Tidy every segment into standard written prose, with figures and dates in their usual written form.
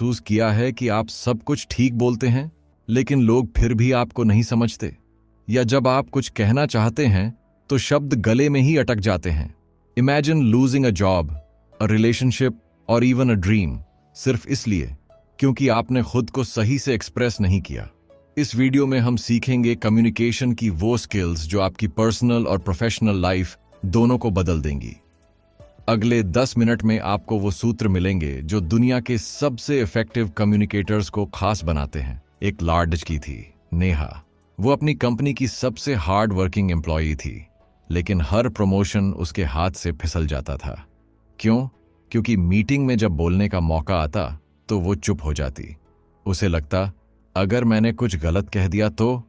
महसूस किया है कि आप सब कुछ ठीक बोलते हैं लेकिन लोग फिर भी आपको नहीं समझते? या जब आप कुछ कहना चाहते हैं तो शब्द गले में ही अटक जाते हैं? Imagine losing a job, a relationship और इवन अ ड्रीम, सिर्फ इसलिए क्योंकि आपने खुद को सही से एक्सप्रेस नहीं किया। इस वीडियो में हम सीखेंगे कम्युनिकेशन की वो स्किल्स जो आपकी पर्सनल और प्रोफेशनल लाइफ दोनों को बदल देंगी। अगले 10 मिनट में आपको वो सूत्र मिलेंगे जो दुनिया के सबसे इफेक्टिव कम्युनिकेटर्स को खास बनाते हैं। एक लड़की थी, नेहा। वो अपनी कंपनी की सबसे हार्ड वर्किंग एम्प्लॉई थी, लेकिन हर प्रमोशन उसके हाथ से फिसल जाता था। क्यों? क्योंकि मीटिंग में जब बोलने का मौका आता तो वो चुप हो जाती। उसे लगता, अगर मैंने कुछ गलत कह दिया तो?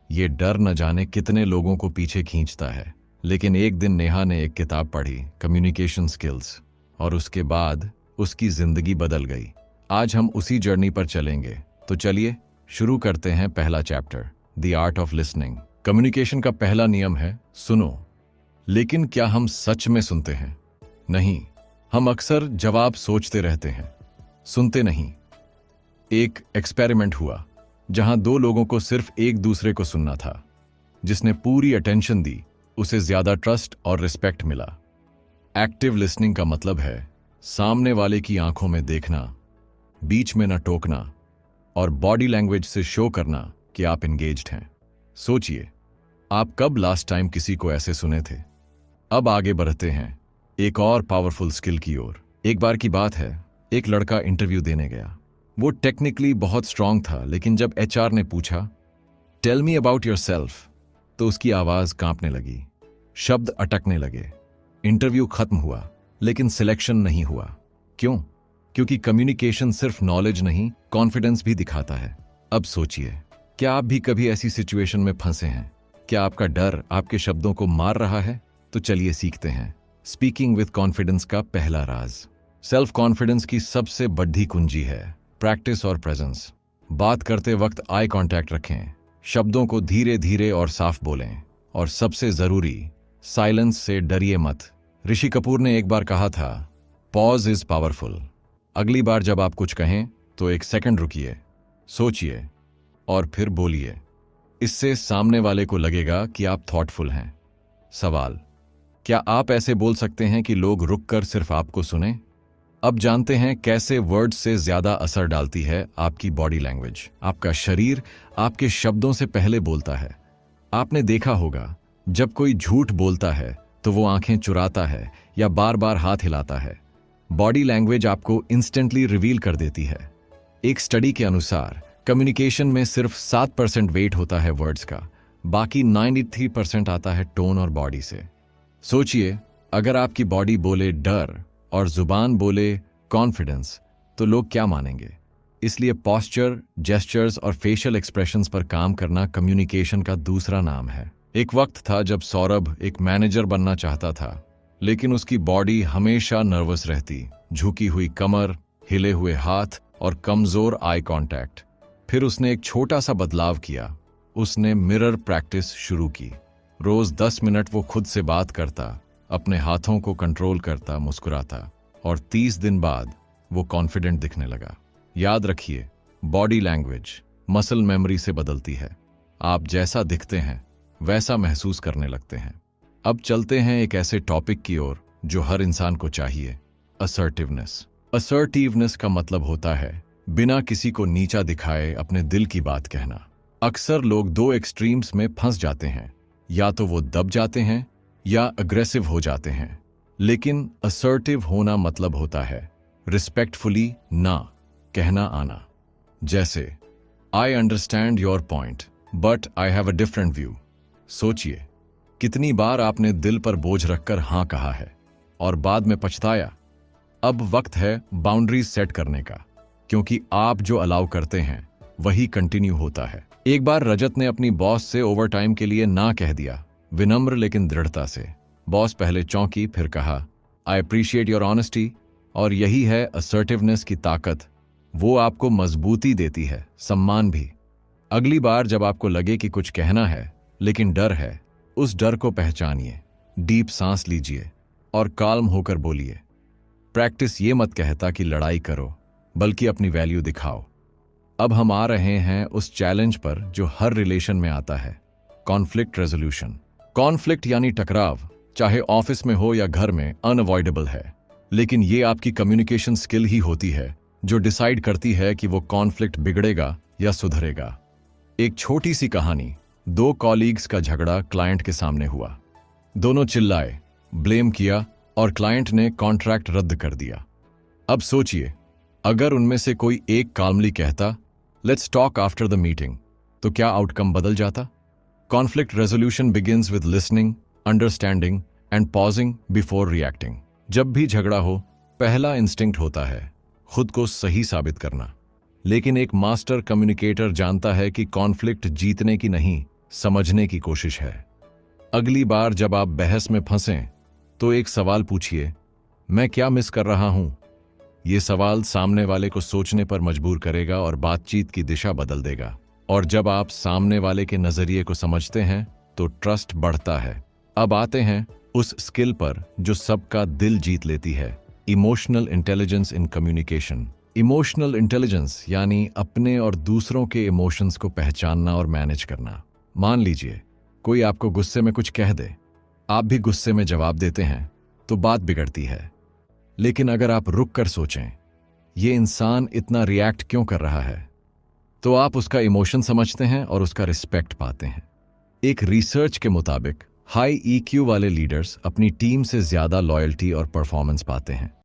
ये डर न जाने कितने लोगों को पीछे खींचता है। लेकिन एक दिन नेहा ने एक किताब पढ़ी, कम्युनिकेशन स्किल्स, और उसके बाद उसकी जिंदगी बदल गई। आज हम उसी जर्नी पर चलेंगे। तो चलिए शुरू करते हैं पहला chapter, the art of listening. Communication का पहला नियम है सुनो। लेकिन क्या हम सच में सुनते हैं? नहीं, हम अक्सर जवाब सोचते रहते हैं, सुनते नहीं। एक एक्सपेरिमेंट हुआ जहां 2 लोगों को सिर्फ एक दूसरे को सुनना था। जिसने पूरी अटेंशन दी उसे ज्यादा ट्रस्ट और रिस्पेक्ट मिला। एक्टिव लिसनिंग का मतलब है सामने वाले की आंखों में देखना, बीच में न टोकना और बॉडी लैंग्वेज से शो करना कि आप एंगेज्ड हैं। सोचिए, आप कब लास्ट टाइम किसी को ऐसे सुने थे? अब आगे बढ़ते हैं एक और पावरफुल स्किल की ओर। एक बार की बात है, एक लड़का इंटरव्यू देने गया। वो टेक्निकली बहुत स्ट्रांग था, लेकिन जब एचआर ने पूछा टेल मी अबाउट योरसेल्फ, तो उसकी आवाज कांपने लगी, शब्द अटकने लगे। इंटरव्यू खत्म हुआ, लेकिन सिलेक्शन नहीं हुआ। क्यों? क्योंकि कम्युनिकेशन सिर्फ नॉलेज नहीं, कॉन्फिडेंस भी दिखाता है। अब सोचिए, क्या आप भी कभी ऐसी सिचुएशन में फंसे हैं? क्या आपका डर आपके शब्दों को मार रहा है? तो चलिए सीखते हैं स्पीकिंग विद कॉन्फिडेंस का पहला राज। सेल्फ कॉन्फिडेंस की सबसे बड़ी कुंजी है प्रैक्टिस और प्रेजेंस। बात करते वक्त आई कांटेक्ट रखें, शब्दों को धीरे धीरे और साफ बोलें, और सबसे जरूरी, साइलेंस से डरिए मत। ऋषि कपूर ने एक बार कहा था, पॉज इज पावरफुल। अगली बार जब आप कुछ कहें तो 1 सेकंड रुकिए, सोचिए और फिर बोलिए। इससे सामने वाले को लगेगा कि आप थॉटफुल हैं। सवाल, क्या आप ऐसे बोल सकते हैं कि लोग रुककर सिर्फ आपको सुने? अब जानते हैं कैसे वर्ड्स से ज्यादा असर डालती है आपकी बॉडी लैंग्वेज। आपका शरीर आपके शब्दों से पहले बोलता है। आपने देखा होगा, जब कोई झूठ बोलता है तो वो आंखें चुराता है या बार बार हाथ हिलाता है। बॉडी लैंग्वेज आपको इंस्टेंटली रिवील कर देती है। एक स्टडी के अनुसार कम्युनिकेशन में सिर्फ 7% वेट होता है वर्ड्स का, बाकी 93% आता है टोन और बॉडी से। सोचिए, अगर आपकी बॉडी बोले डर और जुबान बोले कॉन्फिडेंस, तो लोग क्या मानेंगे? इसलिए पॉस्चर, जेस्चर्स और फेशियल एक्सप्रेशंस पर काम करना कम्युनिकेशन का दूसरा नाम है। एक वक्त था जब सौरभ एक मैनेजर बनना चाहता था, लेकिन उसकी बॉडी हमेशा नर्वस रहती, झुकी हुई कमर, हिले हुए हाथ और कमजोर आई कांटेक्ट। फिर उसने एक छोटा सा बदलाव किया। उसने मिरर प्रैक्टिस शुरू की। रोज 10 मिनट वो खुद से बात करता, अपने हाथों को कंट्रोल करता, मुस्कुराता, और 30 दिन बाद वो कॉन्फिडेंट दिखने लगा। याद रखिए, बॉडी लैंग्वेज मसल मेमोरी से बदलती है। आप जैसा दिखते हैं वैसा महसूस करने लगते हैं। अब चलते हैं एक ऐसे टॉपिक की ओर जो हर इंसान को चाहिए, असर्टिवनेस। असर्टिवनेस का मतलब होता है बिना किसी को नीचा दिखाए अपने दिल की बात कहना। अक्सर लोग 2 एक्सट्रीम्स में फंस जाते हैं, या तो वो दब जाते हैं या अग्रेसिव हो जाते हैं। लेकिन असर्टिव होना मतलब होता है रिस्पेक्टफुली ना कहना आना। जैसे, I understand your point but I have a different view. सोचिए, कितनी बार आपने दिल पर बोझ रखकर हाँ कहा है और बाद में पछताया। अब वक्त है बाउंड्रीज सेट करने का, क्योंकि आप जो अलाउ करते हैं वही कंटिन्यू होता है। एक बार रजत ने अपनी बॉस से ओवरटाइम के लिए ना कह दिया, विनम्र लेकिन दृढ़ता से। बॉस पहले चौंकी, फिर कहा, आई अप्रिशिएट योर ऑनेस्टी। और यही है असर्टिवनेस की ताकत। वो आपको मजबूती देती है, सम्मान भी। अगली बार जब आपको लगे कि कुछ कहना है लेकिन डर है, उस डर को पहचानिए, डीप सांस लीजिए और काल्म होकर बोलिए। प्रैक्टिस ये मत कहता कि लड़ाई करो, बल्कि अपनी वैल्यू दिखाओ। अब हम आ रहे हैं उस चैलेंज पर जो हर रिलेशन में आता है, कॉन्फ्लिक्ट रेजोल्यूशन। कॉन्फ्लिक्ट यानी टकराव, चाहे ऑफिस में हो या घर में, अनअवॉइडेबल है। लेकिन ये आपकी कम्युनिकेशन स्किल ही होती है जो डिसाइड करती है कि वो कॉन्फ्लिक्ट बिगड़ेगा या सुधरेगा। एक छोटी सी कहानी, दो कॉलीग्स का झगड़ा क्लाइंट के सामने हुआ। दोनों चिल्लाए, ब्लेम किया और क्लाइंट ने कॉन्ट्रैक्ट रद्द कर दिया। अब सोचिए, अगर उनमें से कोई एक काल्मली कहता, let's talk after the meeting, तो क्या आउटकम बदल जाता? Conflict resolution begins with listening, understanding and pausing before reacting. जब भी झगड़ा हो, पहला इंस्टिंक्ट होता है खुद को सही साबित करना। लेकिन एक मास्टर कम्युनिकेटर जानता है कि कॉन्फ्लिक्ट जीतने की नहीं, समझने की कोशिश है। अगली बार जब आप बहस में फंसें, तो एक सवाल पूछिए, मैं क्या मिस कर रहा हूं? ये सवाल सामने वाले को सोचने पर मजबूर करेगा और बातचीत की दिशा बदल देगा। और जब आप सामने वाले के नजरिए को समझते हैं, तो ट्रस्ट बढ़ता है। अब आते हैं उस स्किल पर जो सबका दिल जीत लेती है, emotional intelligence in communication. Emotional intelligence यानी अपने और दूसरों के इमोशंस को पहचानना और मैनेज करना। मान लीजिए कोई आपको गुस्से में कुछ कह दे, आप भी गुस्से में जवाब देते हैं, तो बात बिगड़ती है। लेकिन अगर आप रुक कर सोचें, ये इंसान इतना रिएक्ट क्यों कर रहा है, तो आप उसका इमोशन समझते हैं और उसका रिस्पेक्ट पाते हैं। एक रिसर्च के मुताबिक हाई ईक्यू वाले लीडर्स अपनी टीम से ज्यादा लॉयल्टी और परफॉर्मेंस पाते हैं।